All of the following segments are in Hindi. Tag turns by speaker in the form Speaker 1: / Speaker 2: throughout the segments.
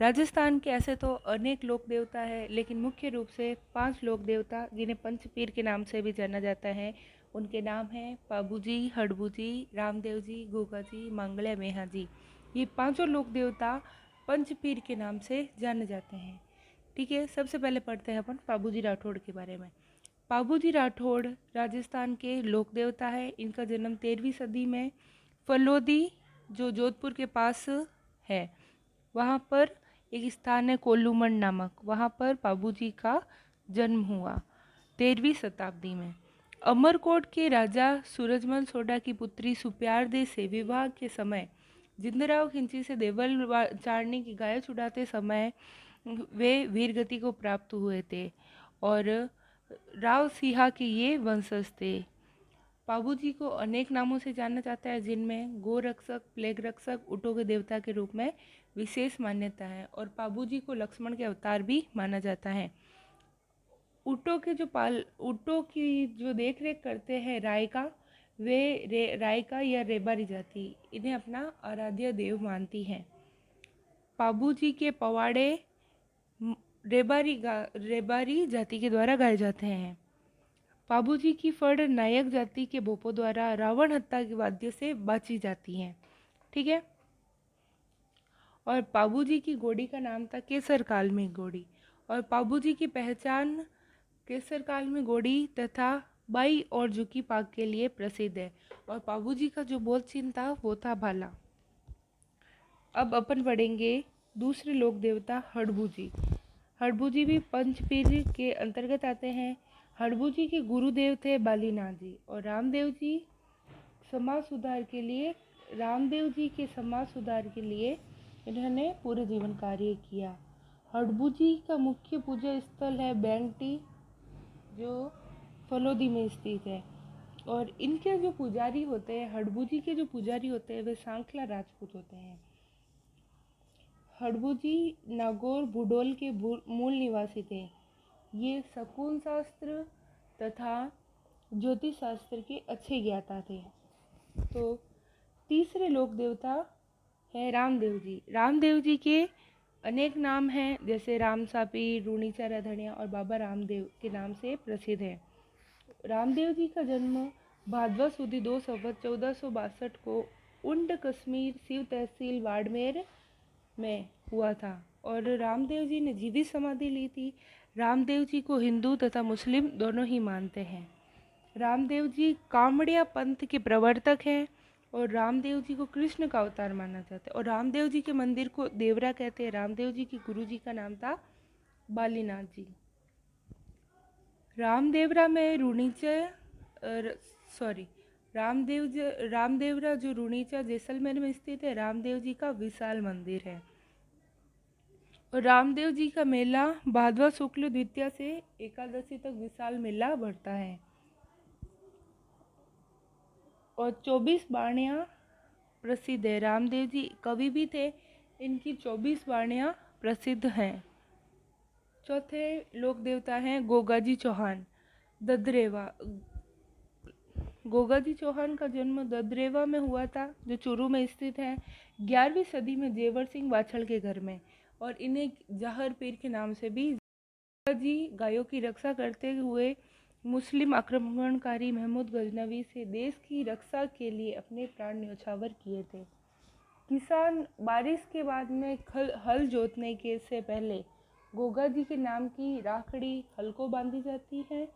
Speaker 1: राजस्थान के ऐसे तो अनेक लोक देवता है, लेकिन मुख्य रूप से 5 लोक देवता जिन्हें पंचपीर के नाम से भी जाना जाता है, उनके नाम हैं पाबूजी, हड़बूजी, रामदेव जी, गोगा जी, मंगल्या, मेहा जी। ये पांचों लोक देवता पंचपीर के नाम से जाने जाते हैं। ठीक है, सबसे पहले पढ़ते हैं अपन पाबूजी राठौड़ के बारे में। पाबूजी राठौड़ राजस्थान के लोक देवता है। इनका जन्म 13वीं सदी में फलोदी, जो जोधपुर के पास है, वहाँ पर एक स्थान है कोल्लूमंड नामक, वहाँ पर पाबूजी का जन्म हुआ 13वीं शताब्दी में। अमरकोट के राजा सूरजमल सोडा की पुत्री सुप्यारदे से विवाह के समय जिंदराव खिंची से देवल चारणी की गाय छुड़ाते समय वे वीरगति को प्राप्त हुए थे और राव सिहा के ये वंशज थे। पाबूजी को अनेक नामों से जाना जाता है, जिनमें गोरक्षक, प्लेग रक्षक, ऊँटों के देवता के रूप में विशेष मान्यता है और पाबूजी को लक्ष्मण के अवतार भी माना जाता है। ऊँटों की जो देख रेख करते हैं रायका, वे रायका या रेबारी जाति इन्हें अपना आराध्य देव मानती हैं। पाबूजी के पवाड़े रेबारी जाति के द्वारा गाए जाते हैं। पाबूजी की फड़ नायक जाति के भोपों द्वारा रावण हत्या के वाद्य से बाची जाती हैं। ठीक है। और पाबूजी की घोड़ी का नाम था केसर काल में घोड़ी, और पाबूजी की पहचान केसर काल में घोड़ी तथा बाई और झुकी पाग के लिए प्रसिद्ध है। और पाबूजी का जो बोल चिन्ह था वो था भाला। अब अपन पढ़ेंगे दूसरे लोक देवता हड़बूजी। हड़बूजी भी पंचपीर के अंतर्गत आते हैं। हड़बूजी के गुरुदेव थे बालीनाथ जी और रामदेव जी के समाज सुधार के लिए इन्होंने पूरे जीवन कार्य किया। हड़बूजी का मुख्य पूजा स्थल है बैंगटी, जो फलोदी में स्थित है। और इनके जो पुजारी होते हैं, हड़बूजी के जो पुजारी होते हैं, वे सांखला राजपूत होते हैं। हड़बूजी नागौर भूडोल के मूल निवासी थे। ये शकुन शास्त्र तथा ज्योतिष शास्त्र के अच्छे ज्ञाता थे। तो तीसरे लोक देवता है रामदेव जी। रामदेव जी के अनेक नाम हैं, जैसे राम सापी, रूणीचा राधनिया और बाबा रामदेव के नाम से प्रसिद्ध है। रामदेव जी का जन्म भादवा सुदी 2 संवत 1462 को उंड कश्मीर शिव तहसील बाड़मेर में हुआ था और रामदेव जी ने जीवित समाधि ली थी। रामदेव जी को हिंदू तथा मुस्लिम दोनों ही मानते हैं। रामदेव जी कामड़िया पंथ के प्रवर्तक हैं और रामदेव जी को कृष्ण का अवतार माना जाता है। और रामदेव जी के मंदिर को देवरा कहते हैं। रामदेव जी के गुरु जी का नाम था बालीनाथ जी। रामदेवरा में रामदेवरा जो रूणीचा जैसलमेर में स्थित है, रामदेव जी का विशाल मंदिर है। और रामदेव जी का मेला भादवा शुक्ल द्वितीया से एकादशी तक विशाल मेला बढ़ता है। और 24 बाणियाँ प्रसिद्ध है। रामदेव जी कवि भी थे, इनकी 24 बाणियाँ प्रसिद्ध हैं। चौथे लोक देवता हैं गोगाजी चौहान, ददरेवा। गोगाजी चौहान का जन्म ददरेवा में हुआ था, जो चूरू में स्थित है, 11वीं सदी में जेवर सिंह बाछड़ के घर में। और इन्हें जहर पीर के नाम से भी जी गायों की रक्षा करते हुए मुस्लिम आक्रमणकारी महमूद गजनवी से देश की रक्षा के लिए अपने प्राण न्यौछावर किए थे। किसान बारिश के बाद में हल जोतने के से पहले गोगा जी के नाम की राखड़ी हल को बांधी जाती है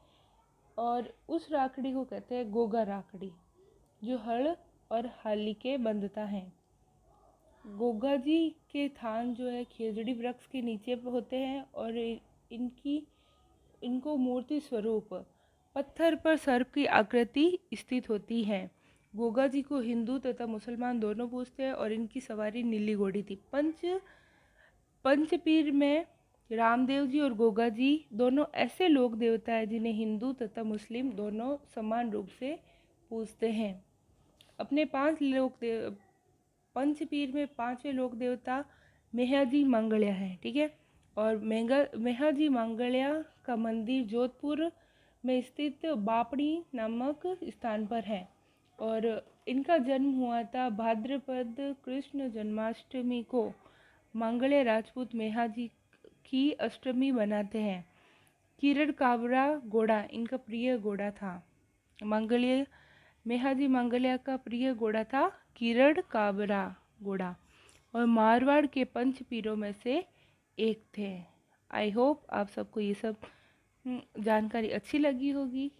Speaker 1: और उस राखड़ी को कहते हैं गोगा राखड़ी, जो हल और हाली के बंधता है। गोगा जी के थान जो है खेजड़ी वृक्ष के नीचे होते हैं और इनको मूर्ति स्वरूप पत्थर पर सर्प की आकृति स्थित होती है। गोगा जी को हिंदू तथा मुसलमान दोनों पूजते हैं और इनकी सवारी नीली घोड़ी थी। पंचपीर में रामदेव जी और गोगा जी दोनों ऐसे लोक देवता हैं जिन्हें हिंदू तथा मुस्लिम दोनों समान रूप से पूजते हैं। अपने पंचपीर में 5वें लोक देवता मेहाजी मंगल्या है। ठीक है। और मेहाजी मंगल्या का मंदिर जोधपुर में स्थित बापड़ी नामक स्थान पर है और इनका जन्म हुआ था भाद्रपद कृष्ण जन्माष्टमी को मंगले राजपूत मेहाजी की अष्टमी मनाते हैं। किरण काबरा घोड़ा इनका प्रिय घोड़ा था। मंगलीय मेहाजी मंगलिया का प्रिय घोड़ा था किरण काबरा घोड़ा, और मारवाड़ के पंच पीरों में से एक थे। आई होप आप सबको ये सब जानकारी अच्छी लगी होगी।